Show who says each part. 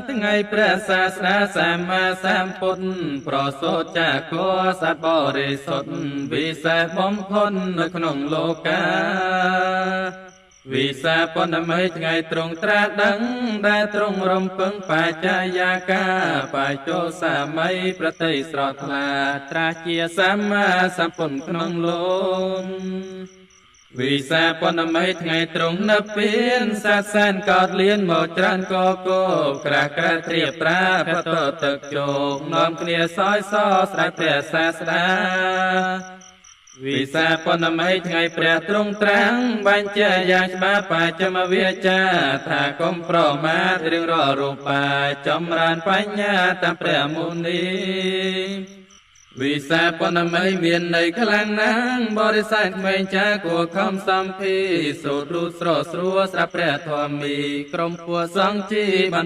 Speaker 1: ថ្ងៃព្រះសាសនាសម្មាសម្ពុទ្ធប្រសូតចាគោសត្វបរិសុទ្ធវិសេសបំផុតនៅក្នុងលោកាវិសាពនមិថ្ងៃទ្រង់ត្រាស់ដឹងដែលទ្រង់រំពឹងបច្ចាយាកាបច្ចោសាមីប្រតិស្រត់ថ្លាត្រាស់ជាសម្មាសម្ពុទ្ធក្នុងលោកវិសាពនមិថ្ងៃទ្រង់នៅពៀនសាសែនកោតលៀនមកច្រានកកោក្រាស់ក្រាស់ត្រៀបប្រាផតទឹកជោគនាំគ្នាសោយសស្ដេចព្រះសាស្តាវិសាពនមិថ្ងៃព្រះទ្រង់ត្រាំងបញ្ជាយ៉ាងច្បាស់បច្ចមវាចាថាកុំប្រមាទរឿងររូបាចម្រើនបញ្ញាតាមព្រះមុនីវិសាពនមិមានន័យខ្លាំងណាស់បរិស័ទក្មេងចាគួរខំសំភីសូត្ររូតស្រស់ស្រួលស្រាប់ព្រះធម្មីក្រុមពួកសង្ឃជីបាន